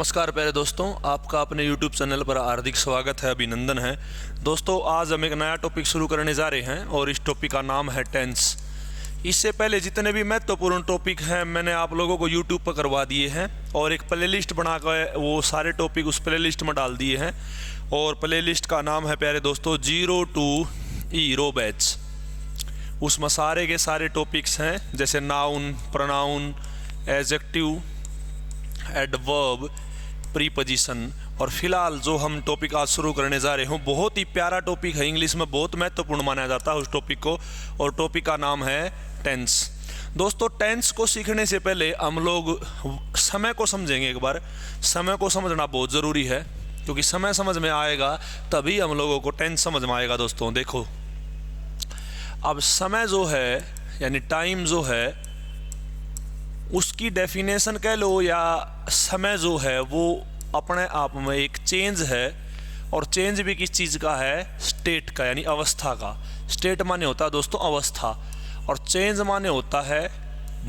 नमस्कार प्यारे दोस्तों, आपका अपने YouTube चैनल पर हार्दिक स्वागत है, अभिनंदन है। दोस्तों, आज हम एक नया टॉपिक शुरू करने जा रहे हैं और इस टॉपिक का नाम है टेंस। इससे पहले जितने भी महत्वपूर्ण टॉपिक हैं मैंने आप लोगों को YouTube पर करवा दिए हैं और एक प्लेलिस्ट बनाकर वो सारे टॉपिक उस प्लेलिस्ट में डाल दिए हैं और प्लेलिस्ट का नाम है प्यारे दोस्तों 0 to हीरो बैच। उसमें सारे के सारे टॉपिक्स हैं जैसे noun, pronoun, adjective, adverb, preposition. और फिलहाल जो हम टॉपिक आज शुरू करने जा रहे हैं बहुत ही प्यारा टॉपिक है, इंग्लिश में बहुत महत्वपूर्ण माना जाता है उस टॉपिक को, और टॉपिक का नाम है टेंस। दोस्तों, टेंस को सीखने से पहले हम लोग समय को समझेंगे। एक बार समय को समझना बहुत ज़रूरी है क्योंकि समय समझ में आएगा तभी हम लोगों को टेंस समझ में आएगा। दोस्तों देखो, अब समय जो है यानी टाइम जो है उसकी डेफिनेशन कह लो या समय जो है वो अपने आप में एक चेंज है, और चेंज भी किस चीज़ का है? स्टेट का, यानी अवस्था का। स्टेट माने होता है दोस्तों अवस्था, और चेंज माने होता है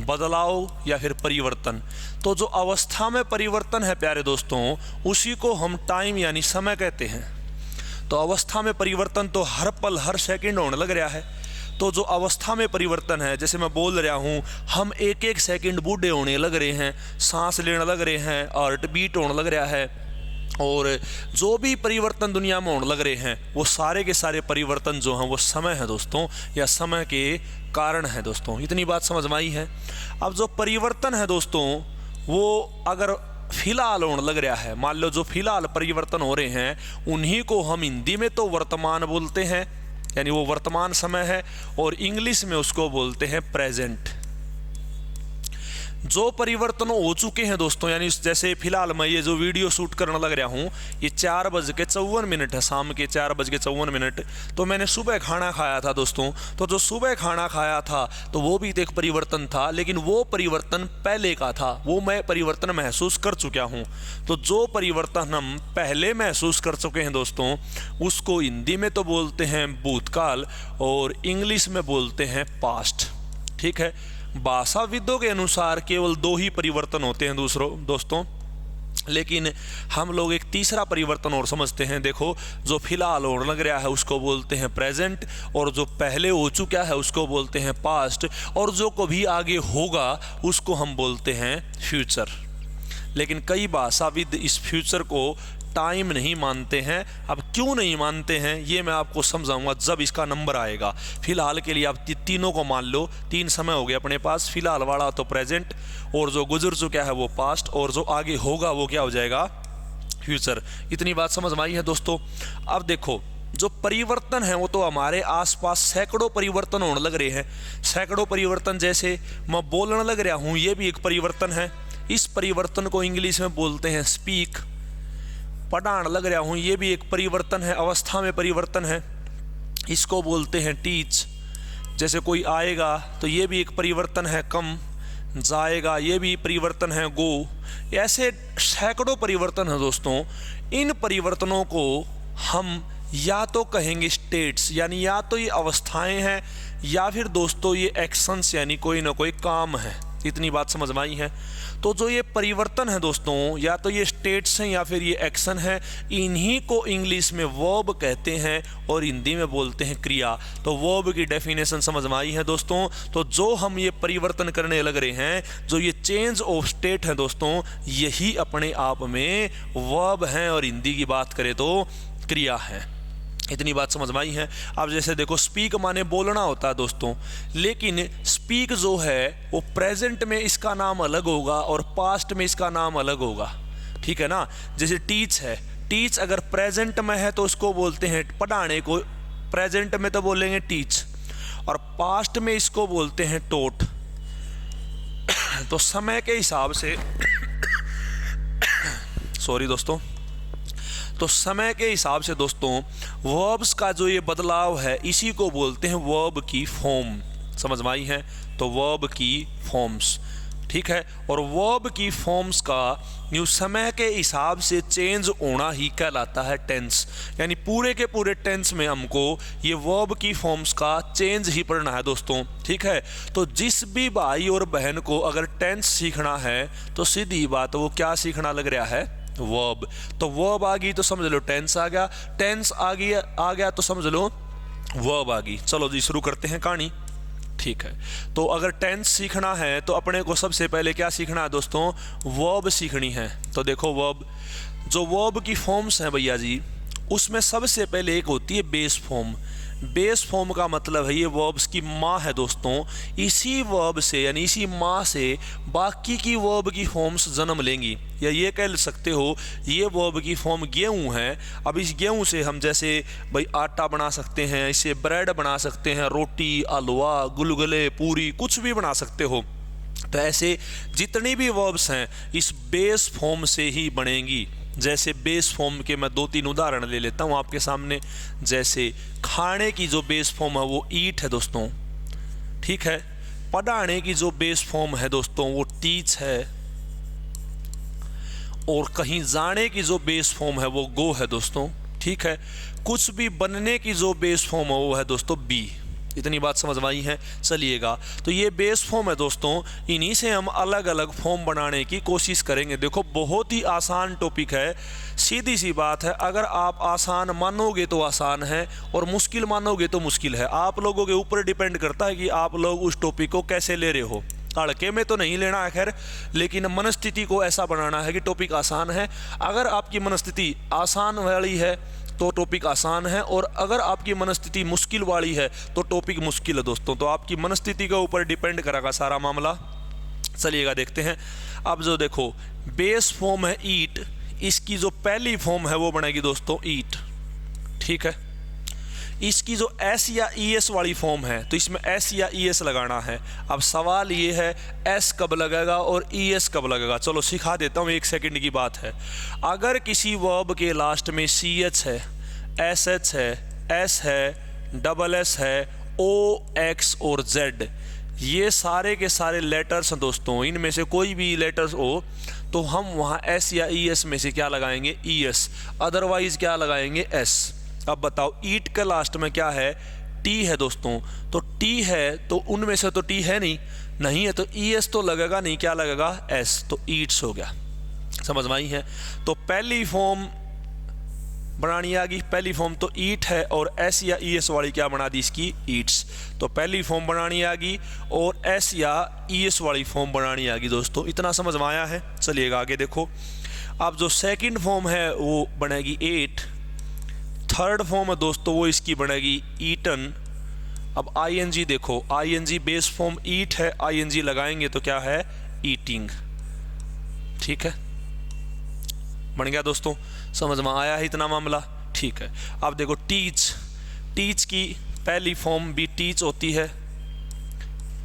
बदलाव या फिर परिवर्तन। तो जो अवस्था में परिवर्तन है प्यारे दोस्तों, उसी को हम टाइम यानी समय कहते हैं। तो अवस्था में परिवर्तन तो हर पल हर सेकंड होने लग रहा है। तो जो अवस्था में परिवर्तन है, जैसे मैं बोल रहा हूँ, हम एक एक सेकंड बूढ़े होने लग रहे हैं, सांस लेने लग रहे हैं, हार्ट बीट होने लग रहा है, और जो भी परिवर्तन दुनिया में होने लग रहे हैं वो सारे के सारे परिवर्तन जो हैं वो समय है दोस्तों, या समय के कारण है दोस्तों। इतनी बात समझ में आई है। अब जो परिवर्तन है दोस्तों वो अगर फिलहाल होने लग रहा है, मान लो जो फिलहाल परिवर्तन हो रहे हैं उन्हीं को हम हिंदी में तो वर्तमान बोलते हैं, यानी वो वर्तमान समय है, और इंग्लिश में उसको बोलते हैं प्रेजेंट। जो परिवर्तन हो चुके हैं दोस्तों, यानी जैसे फिलहाल मैं ये जो वीडियो शूट करने लग रहा हूँ ये 4:54 है, शाम के 4:54। तो मैंने सुबह खाना खाया था दोस्तों। तो जो सुबह खाना खाया था तो वो भी एक परिवर्तन था, लेकिन वो परिवर्तन पहले का था, वो मैं परिवर्तन महसूस कर चुका हूँ। तो जो परिवर्तन हम पहले महसूस कर चुके हैं दोस्तों उसको हिंदी में तो बोलते हैं भूतकाल और इंग्लिश में बोलते हैं पास्ट। ठीक है, भाषाविदों के अनुसार केवल 2 ही परिवर्तन होते हैं दोस्तों, लेकिन हम लोग एक तीसरा परिवर्तन और समझते हैं। देखो, जो फिलहाल होने लग रहा है उसको बोलते हैं प्रेजेंट, और जो पहले हो चुका है उसको बोलते हैं पास्ट, और जो कभी आगे होगा उसको हम बोलते हैं फ्यूचर। लेकिन कई भाषाविद इस फ्यूचर को टाइम नहीं मानते हैं। अब क्यों नहीं मानते हैं ये मैं आपको समझाऊंगा जब इसका नंबर आएगा। फिलहाल के लिए आप तीनों को मान लो, 3 समय हो गए अपने पास, फिलहाल वाला तो प्रेजेंट, और जो गुजर चुका है वो पास्ट, और जो आगे होगा वो क्या हो जाएगा? फ्यूचर। इतनी बात समझ में आई है दोस्तों। अब देखो, जो परिवर्तन है वो तो हमारे आसपास सैकड़ों परिवर्तन होने लग रहे हैं। सैकड़ों परिवर्तन, जैसे मैं बोलने लग रहा हूँ ये भी एक परिवर्तन है। इस परिवर्तन को इंग्लिश में बोलते हैं स्पीक। पढ़ाने लग रहा हूँ ये भी एक परिवर्तन है, अवस्था में परिवर्तन है, इसको बोलते हैं टीच। जैसे कोई आएगा तो ये भी एक परिवर्तन है, कम। जाएगा ये भी परिवर्तन है, गो। ऐसे सैकड़ों परिवर्तन है दोस्तों। इन परिवर्तनों को हम या तो कहेंगे स्टेट्स, यानी या तो ये अवस्थाएं हैं, या फिर दोस्तों ये एक्शंस, यानी कोई ना कोई काम है। इतनी बात समझ में आई है। तो जो ये परिवर्तन है दोस्तों, या तो ये स्टेट्स हैं या फिर ये एक्शन है, इन्हीं को इंग्लिश में वर्ब कहते हैं और हिंदी में बोलते हैं क्रिया। तो वर्ब की डेफिनेशन समझ में आई है दोस्तों। तो जो हम ये परिवर्तन करने लग रहे हैं, जो ये चेंज ऑफ स्टेट है दोस्तों, यही अपने आप में वर्ब हैं, और हिंदी की बात करें तो क्रिया है। इतनी बात समझ में आई है। अब जैसे देखो, स्पीक माने बोलना होता है दोस्तों, लेकिन स्पीक जो है वो प्रेजेंट में इसका नाम अलग होगा और पास्ट में इसका नाम अलग होगा। ठीक है ना। जैसे टीच है, टीच अगर प्रेजेंट में है तो उसको बोलते हैं पढ़ाने को, प्रेजेंट में तो बोलेंगे टीच, और पास्ट में इसको बोलते हैं टोट। तो समय के हिसाब से सॉरी दोस्तों, तो समय के हिसाब से दोस्तों वर्ब्स का जो ये बदलाव है इसी को बोलते हैं वर्ब की फॉर्म। समझ में आई है? तो वर्ब की फॉर्म्स। ठीक है, और वर्ब की फॉर्म्स का न्यू समय के हिसाब से चेंज होना ही कहलाता है टेंस। यानी पूरे के पूरे टेंस में हमको ये वर्ब की फॉर्म्स का चेंज ही पढ़ना है दोस्तों। ठीक है, तो जिस भी भाई और बहन को अगर टेंस सीखना है तो सीधी बात वो क्या सीखना लग रहा है? वर्ब। तो वर्ब आ गई तो समझ लो टेंस आ गया, टेंस आ गया तो समझ लो वर्ब आ गई। चलो जी शुरू करते हैं कहानी। ठीक है, तो अगर टेंस सीखना है तो अपने को सबसे पहले क्या सीखना है दोस्तों, वर्ब सीखनी है। तो देखो वर्ब, जो वर्ब की फॉर्म्स हैं भैया जी, उसमें सबसे पहले एक होती है बेस फॉर्म। बेस फॉर्म का मतलब है ये वर्ब्स की माँ है दोस्तों। इसी वर्ब से यानी इसी माँ से बाकी की वर्ब की फॉर्म्स जन्म लेंगी, या ये कह सकते हो ये वर्ब की फॉर्म गेहूँ है। अब इस गेहूँ से हम जैसे भाई आटा बना सकते हैं, इससे ब्रेड बना सकते हैं, रोटी, हलवा, गुलगुले, पूरी, कुछ भी बना सकते हो। तो ऐसे जितनी भी वर्ब्स हैं इस बेस फॉर्म से ही बनेंगी। जैसे बेस फॉर्म के मैं 2-3 उदाहरण ले लेता हूँ आपके सामने। जैसे खाने की जो बेस फॉर्म है वो ईट है दोस्तों, ठीक है। पढ़ाने की जो बेस फॉर्म है दोस्तों वो टीच है, और कहीं जाने की जो बेस फॉर्म है वो गो है दोस्तों, ठीक है। कुछ भी बनने की जो बेस फॉर्म है वो है दोस्तों बी। इतनी बात समझ में आई है, चलिएगा। तो ये बेस फॉर्म है दोस्तों, इन्हीं से हम अलग अलग फॉर्म बनाने की कोशिश करेंगे। देखो बहुत ही आसान टॉपिक है, सीधी सी बात है। अगर आप आसान मानोगे तो आसान है, और मुश्किल मानोगे तो मुश्किल है। आप लोगों के ऊपर डिपेंड करता है कि आप लोग उस टॉपिक को कैसे ले रहे हो। तड़के में तो नहीं लेना है खैर, लेकिन मनस्थिति को ऐसा बनाना है कि टॉपिक आसान है। अगर आपकी मनस्थिति आसान वाली है तो टॉपिक आसान है, और अगर आपकी मनस्थिति मुश्किल वाली है तो टॉपिक मुश्किल है दोस्तों। तो आपकी मनस्थिति के ऊपर डिपेंड करेगा सारा मामला। चलिएगा देखते हैं। अब जो देखो बेस फॉर्म है ईट, इसकी जो पहली फॉर्म है वो बनेगी दोस्तों ईट, ठीक है। इसकी जो एस या ई एस वाली फॉर्म है तो इसमें एस या ई एस लगाना है। अब सवाल ये है एस कब लगेगा और ई एस कब लगेगा। चलो सिखा देता हूँ, 1 सेकंड की बात है। अगर किसी वर्ब के लास्ट में सी एच है, एस एच है, एस है, डबल एस है, ओ, एक्स और जेड, ये सारे के सारे लेटर्स हैं दोस्तों, इनमें से कोई भी लेटर्स हो तो हम वहाँ एस या ई एस में से क्या लगाएंगे, ई एस, अदरवाइज क्या लगाएंगे, एस। अब बताओ ईट के लास्ट में क्या है, टी है दोस्तों। तो टी है तो उनमें से तो टी है नहीं है तो ई एस तो लगेगा नहीं, क्या लगेगा, एस। तो ईट्स हो गया, समझ में आई है। तो पहली फॉर्म बनानी आ गई, पहली फॉर्म तो ईट है, और एस या ई एस वाली क्या बना दी इसकी, ईट्स। तो पहली फॉर्म बनानी आ गई और एस या ई एस वाली फॉर्म बनानी आ गई दोस्तों। इतना समझ में आया है, चलिएगा आगे देखो। अब जो सेकंड फॉर्म है वो बनेगी एट, थर्ड फॉर्म है दोस्तों वो इसकी बनेगी ईटन। अब आईएनजी देखो, आईएनजी बेस फॉर्म ईट है, आईएनजी लगाएंगे तो क्या है, ईटिंग, ठीक है। बन गया दोस्तों, समझ में आया है इतना मामला, ठीक है। अब देखो टीच, टीच की पहली फॉर्म भी टीच होती है।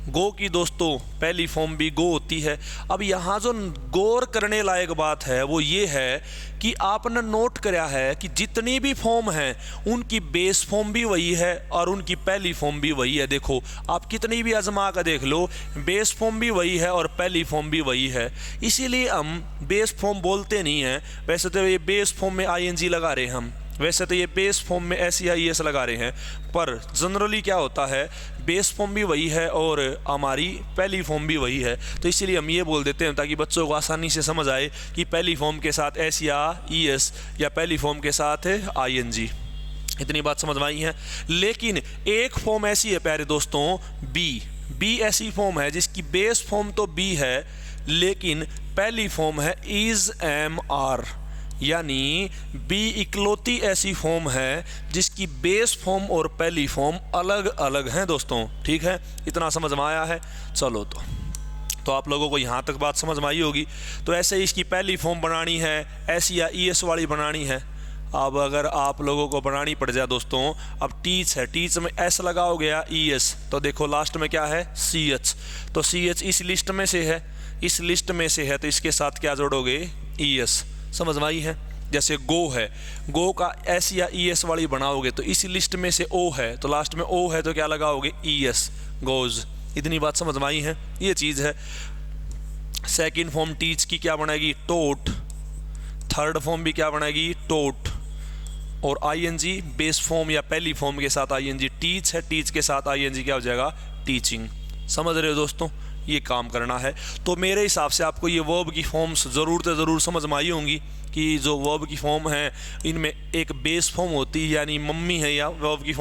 गो की दोस्तों पहली फॉर्म भी गो होती है। अब यहाँ जो गौर करने लायक बात है वो ये है कि आपने नोट कराया है कि जितनी भी फॉर्म हैं उनकी बेस फॉर्म भी वही है और उनकी पहली फॉर्म भी वही है। देखो आप कितनी भी आजमा कर देख लो, बेस फॉर्म भी वही है और पहली फॉर्म भी वही है। इसीलिए हम बेस फॉर्म बोलते नहीं हैं। वैसे तो ये बेस फॉर्म में आईएनजी लगा रहे हैं हम, वैसे तो ये बेस फॉर्म में एस या ई एस लगा रहे हैं, पर जनरली क्या होता है बेस फॉर्म भी वही है और हमारी पहली फॉर्म भी वही है। तो इसीलिए हम ये बोल देते हैं ताकि बच्चों को आसानी से समझ आए कि पहली फॉर्म के साथ एस या ई एस या पहली फॉर्म के साथ आई एन जी। इतनी बात समझ में आई है। लेकिन एक फॉर्म ऐसी है प्यारे दोस्तों, बी। बी ऐसी फॉर्म है जिसकी बेस फॉर्म तो बी है लेकिन पहली फॉर्म है इज एम आर, यानी बी इकलौती ऐसी फॉर्म है जिसकी बेस फॉर्म और पहली फॉर्म अलग अलग हैं दोस्तों, ठीक है। इतना समझ में आया है। चलो तो आप लोगों को यहाँ तक बात समझ में आई होगी। तो ऐसे इसकी पहली फॉर्म बनानी है, एस या ई एस वाली बनानी है। अब अगर आप लोगों को बनानी पड़ जाए दोस्तों, अब टीच है, टीच में एस लगाओ गया ई एस, तो देखो लास्ट में क्या है, सी एच। तो सी एच इस लिस्ट में से है, इस लिस्ट में से है तो इसके साथ क्या जोड़ोगे, ई एस। समझ में आई है। जैसे गो है, गो का एस या ई एस वाली बनाओगे तो इस लिस्ट में से ओ है तो लास्ट में ओ है तो क्या लगाओगे, ई एस, गोज। इतनी बात समझ में आई है, ये चीज़ है। सेकंड फॉर्म टीच की क्या बनेगी, टोट। थर्ड फॉर्म भी क्या बनेगी, टोट। और आईएनजी बेस फॉर्म या पहली फॉर्म के साथ आईएनजी, टीच है, टीच के साथ आईएनजी क्या हो जाएगा, टीचिंग। समझ रहे हो दोस्तों, ये काम करना है। तो मेरे हिसाब से आपको ये वर्ब की फॉर्म्स ज़रूर समझ में आई होंगी कि जो वर्ब की फॉर्म है इनमें एक बेस फॉर्म होती है, यानी मम्मी है, या वर्ब की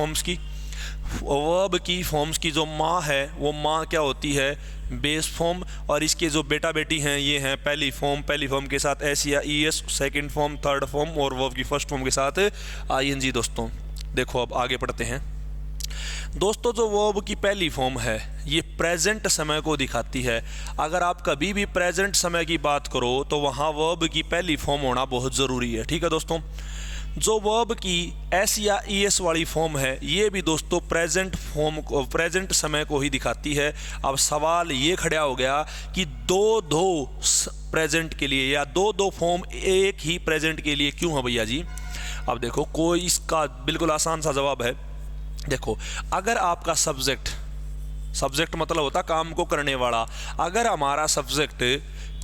फॉर्म्स की जो माँ है वो माँ क्या होती है, बेस फॉर्म, और इसके जो बेटा बेटी हैं ये हैं पहली फॉर्म के साथ एस या E S, second form, third form, और वर्ब की फर्स्ट फॉर्म के साथ आई एन जी। दोस्तों देखो अब आगे पढ़ते हैं। दोस्तों जो वर्ब की पहली फॉर्म है ये प्रेजेंट समय को दिखाती है। अगर आप कभी भी प्रेजेंट समय की बात करो तो वहाँ वर्ब की पहली फॉर्म होना बहुत ज़रूरी है, ठीक है दोस्तों। जो वर्ब की एस या ई एस वाली फॉर्म है ये भी दोस्तों प्रेजेंट समय को ही दिखाती है। अब सवाल ये खड़ा हो गया कि दो प्रेजेंट के लिए या दो फॉर्म एक ही प्रेजेंट के लिए क्यों है भैया जी। अब देखो कोई इसका बिल्कुल आसान सा जवाब है। देखो अगर आपका सब्जेक्ट मतलब होता काम को करने वाला, अगर हमारा सब्जेक्ट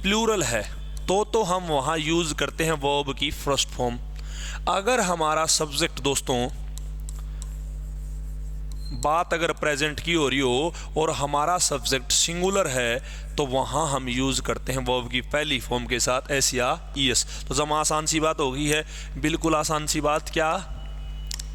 प्लूरल है तो हम वहाँ यूज़ करते हैं वर्ब की फर्स्ट फॉर्म। अगर हमारा सब्जेक्ट दोस्तों बात अगर प्रेजेंट की हो रही हो और हमारा सब्जेक्ट सिंगुलर है तो वहाँ हम यूज़ करते हैं वर्ब की पहली फॉर्म के साथ एस या ई एस। तो जब आसान सी बात हो गई है, बिल्कुल आसान सी बात, क्या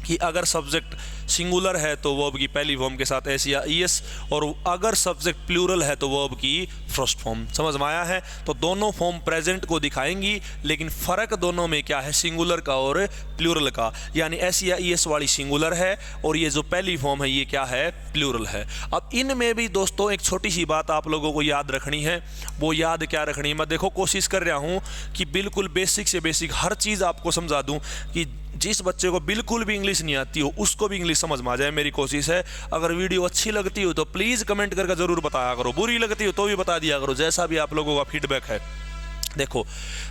कि अगर सब्जेक्ट सिंगुलर है तो वर्ब की पहली फॉर्म के साथ एस या ई एस, और अगर सब्जेक्ट प्लूरल है तो वर्ब की फर्स्ट फॉर्म। समझ में आया है। तो दोनों फॉर्म प्रेजेंट को दिखाएंगी, लेकिन फ़र्क दोनों में क्या है, सिंगुलर का और प्लूरल का। यानी एस या ई एस वाली सिंगुलर है और ये जो पहली फॉर्म है ये क्या है, प्लूरल है। अब इनमें भी दोस्तों एक छोटी सी बात आप लोगों को याद रखनी है। वो याद क्या रखनी है, मैं देखो कोशिश कर रहा हूँ कि बिल्कुल बेसिक से बेसिक हर चीज़ आपको समझा दूँ कि जिस बच्चे को बिल्कुल भी इंग्लिश नहीं आती हो उसको भी इंग्लिश समझ में आ जाए, मेरी कोशिश है। अगर वीडियो अच्छी लगती हो तो प्लीज़ कमेंट करके ज़रूर बताया करो, बुरी लगती हो तो भी बता दिया करो, जैसा भी आप लोगों का फीडबैक है। देखो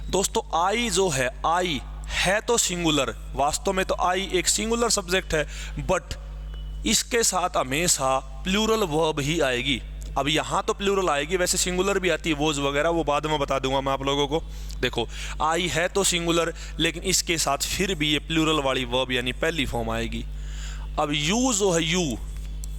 दोस्तों आई जो है, आई है तो सिंगुलर, वास्तव में तो आई एक सिंगुलर सब्जेक्ट है, बट इसके साथ हमेशा प्लूरल वर्ब ही आएगी। अब यहाँ तो प्लूरल आएगी, वैसे सिंगुलर भी आती है, वोज वगैरह, वो बाद में बता दूंगा मैं आप लोगों को। देखो आई है तो सिंगुलर, लेकिन इसके साथ फिर भी ये प्लूरल वाली वर्ब यानी पहली फॉर्म आएगी। अब यू जो है,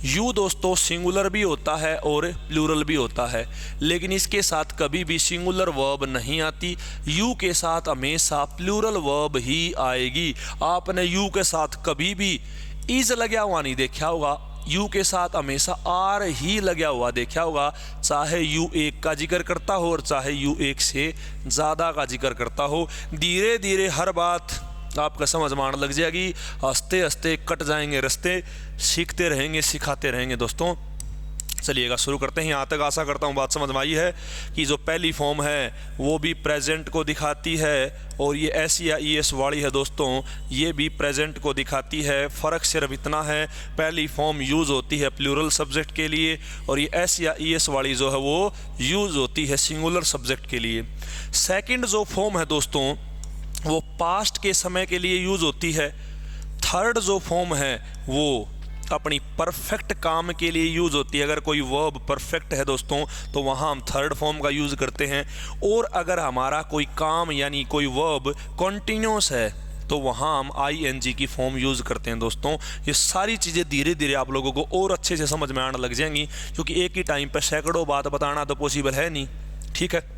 यू दोस्तों सिंगुलर भी होता है और प्लूरल भी होता है, लेकिन इसके साथ कभी भी सिंगुलर वर्ब नहीं आती। यू के साथ हमेशा प्लूरल वर्ब ही आएगी। आपने यू के साथ कभी भी इज लगा हुआ नहीं देखा होगा, यू के साथ हमेशा आर ही लगा हुआ देखा होगा, चाहे यू एक का जिक्र करता हो और चाहे यू एक से ज़्यादा का जिक्र करता हो। धीरे धीरे हर बात आपका समझ में आने लग जाएगी, हंसते हंसते कट जाएंगे रास्ते, सीखते रहेंगे सिखाते रहेंगे। दोस्तों चलिएगा शुरू करते हैं। यहाँ तक आशा करता हूँ बात समझ में आई है कि जो पहली फॉर्म है वो भी प्रेजेंट को दिखाती है और ये एस या ई एस वाली है दोस्तों ये भी प्रेजेंट को दिखाती है। फ़र्क सिर्फ इतना है, पहली फॉर्म यूज़ होती है प्लूरल सब्जेक्ट के लिए और ये एस या ई एस वाली जो है वो यूज़ होती है सिंगुलर सब्जेक्ट के लिए। सेकंड जो फॉर्म है दोस्तों वो पास्ट के समय के लिए यूज़ होती है। थर्ड जो फॉर्म है वो अपनी परफेक्ट काम के लिए यूज़ होती है। अगर कोई वर्ब परफेक्ट है दोस्तों तो वहाँ हम थर्ड फॉर्म का यूज़ करते हैं, और अगर हमारा कोई काम यानी कोई वर्ब कॉन्टिन्यूस है तो वहाँ हम आई एन जी की फॉर्म यूज़ करते हैं। दोस्तों ये सारी चीज़ें धीरे धीरे आप लोगों को और अच्छे से समझ में आने लग जाएंगी, क्योंकि एक ही टाइम पर सैकड़ों बात बताना तो पॉसिबल है नहीं। ठीक है,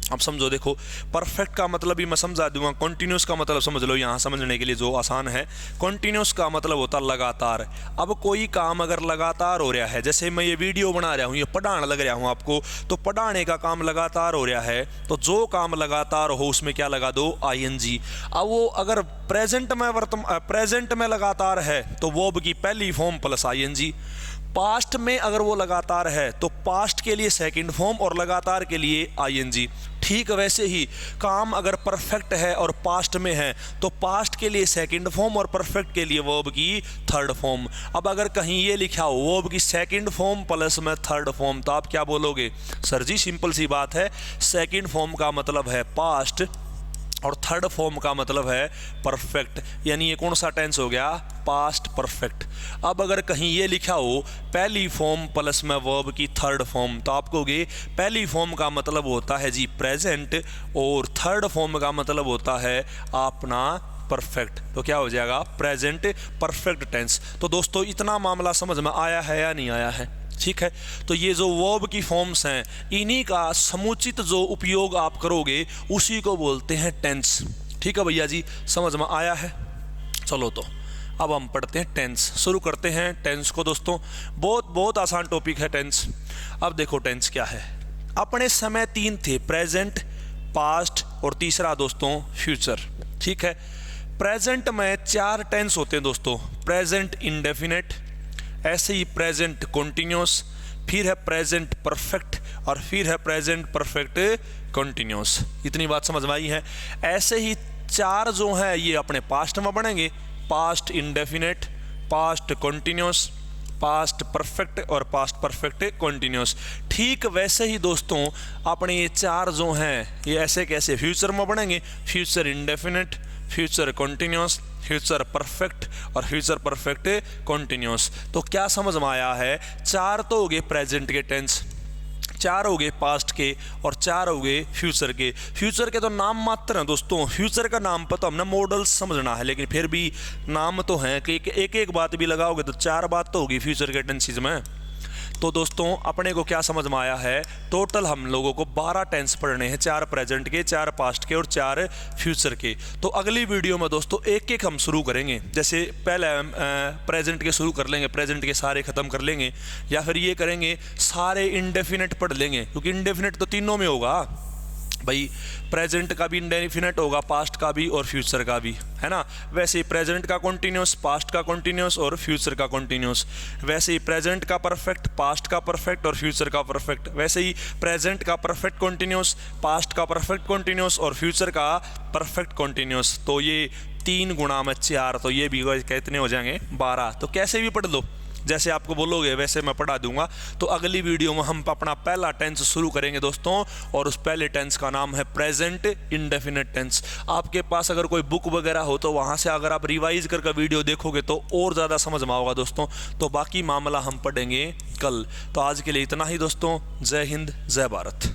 अब समझो। देखो परफेक्ट का मतलब भी मैं समझा दूंगा, कॉन्टिन्यूस का मतलब समझ लो यहाँ समझने के लिए जो आसान है। कॉन्टिन्यूस का मतलब होता लगातार। अब कोई काम अगर लगातार हो रहा है, जैसे मैं ये वीडियो बना रहा हूँ, ये पढ़ाने लग रहा हूँ आपको, तो पढ़ाने का काम लगातार हो रहा है, तो जो काम लगातार हो उसमें क्या लगा दो, आई एन जी। अब वो अगर प्रेजेंट में लगातार है तो वर्ब की पहली form plus I N G. Past में अगर वो लगातार है तो पास्ट के लिए सेकंड फॉर्म और लगातार के लिए आईएनजी। ठीक वैसे ही काम अगर परफेक्ट है और पास्ट में है तो पास्ट के लिए सेकंड फॉर्म और परफेक्ट के लिए वर्ब की थर्ड फॉर्म। अब अगर कहीं ये लिखा हो वर्ब की सेकंड फॉर्म प्लस में थर्ड फॉर्म तो आप क्या बोलोगे? सर जी सिंपल सी बात है, सेकंड फॉर्म का मतलब है पास्ट और थर्ड फॉर्म का मतलब है परफेक्ट, यानी ये कौन सा टेंस हो गया? Past perfect. अब अगर कहीं ये लिखा हो पहली फॉर्म प्लस में वर्ब की थर्ड फॉर्म तो आप कहोगे पहली फॉर्म का मतलब होता है जी प्रेजेंट और थर्ड फॉर्म का मतलब होता है अपना परफेक्ट। तो क्या हो जाएगा? Present perfect tense. तो दोस्तों इतना मामला समझ में आया है या नहीं आया है? ठीक है, तो ये जो वर्ब की फॉर्म्स हैं इन्हीं का समुचित जो उपयोग आप करोगे उसी को बोलते हैं टेंस। ठीक है भैया जी, समझ में आया है। चलो तो अब हम पढ़ते हैं टेंस, शुरू करते हैं टेंस को दोस्तों। बहुत बहुत आसान टॉपिक है टेंस। अब देखो टेंस क्या है। अपने समय 3 थे, प्रेजेंट, पास्ट और तीसरा दोस्तों फ्यूचर। ठीक है, प्रेजेंट में 4 टेंस होते हैं दोस्तों। प्रेजेंट इंडेफिनेट, ऐसे ही प्रेजेंट कॉन्टिन्यूस, फिर है प्रेजेंट परफेक्ट और फिर है प्रेजेंट परफेक्ट कॉन्टिन्यूस। इतनी बात समझ में आई है। ऐसे ही 4 जो है ये अपने पास्ट में बनेंगे, past indefinite, past continuous, past perfect और पास्ट परफेक्ट कॉन्टिन्यूस। ठीक वैसे ही दोस्तों अपने ये 4 जो हैं ये ऐसे कैसे फ्यूचर में बनेंगे, future indefinite, future continuous, future perfect और फ्यूचर परफेक्ट कॉन्टिन्यूस। तो क्या समझ में आया है, 4 तो हो गए प्रेजेंट के टेंस, 4 हो गए पास्ट के और 4 हो गए फ्यूचर के। फ्यूचर के तो नाम मात्र हैं दोस्तों, फ्यूचर का नाम पर तो हमने मॉडल समझना है, लेकिन फिर भी नाम तो हैं कि एक एक बात भी लगाओगे तो 4 बात तो होगी फ्यूचर के टेंसेस में। तो दोस्तों अपने को क्या समझ में आया है, टोटल हम लोगों को 12 टेंस पढ़ने हैं, 4 प्रेजेंट के, 4 पास्ट के और 4 फ्यूचर के। तो अगली वीडियो में दोस्तों एक एक हम शुरू करेंगे। जैसे पहले हम प्रेजेंट के शुरू कर लेंगे, प्रेजेंट के सारे ख़त्म कर लेंगे, या फिर ये करेंगे सारे इंडेफिनेट पढ़ लेंगे, क्योंकि इंडेफिनेट तो तीनों में होगा भाई, प्रेजेंट का भी इंडेफिनेट होगा, पास्ट का भी और फ्यूचर का भी, है ना। वैसे ही प्रेजेंट का कॉन्टिन्यूस, पास्ट का कॉन्टिन्यूस और फ्यूचर का कॉन्टिन्यूस। वैसे ही प्रेजेंट का परफेक्ट, पास्ट का परफेक्ट और फ्यूचर का परफेक्ट। वैसे ही प्रेजेंट का परफेक्ट कॉन्टिन्यूस, पास्ट का परफेक्ट कॉन्टिन्यूस और फ्यूचर का परफेक्ट कॉन्टिन्यूस। तो ये 3 गुणा में 4, तो ये भी कितने हो जाएंगे 12। तो कैसे भी पढ़ लो, जैसे आपको बोलोगे वैसे मैं पढ़ा दूंगा। तो अगली वीडियो में हम अपना पहला टेंस शुरू करेंगे दोस्तों, और उस पहले टेंस का नाम है प्रेजेंट इंडेफिनेट टेंस। आपके पास अगर कोई बुक वगैरह हो तो वहाँ से अगर आप रिवाइज करके वीडियो देखोगे तो और ज़्यादा समझ में आएगा दोस्तों। तो बाकी मामला हम पढ़ेंगे कल। तो आज के लिए इतना ही दोस्तों। जय हिंद, जय भारत।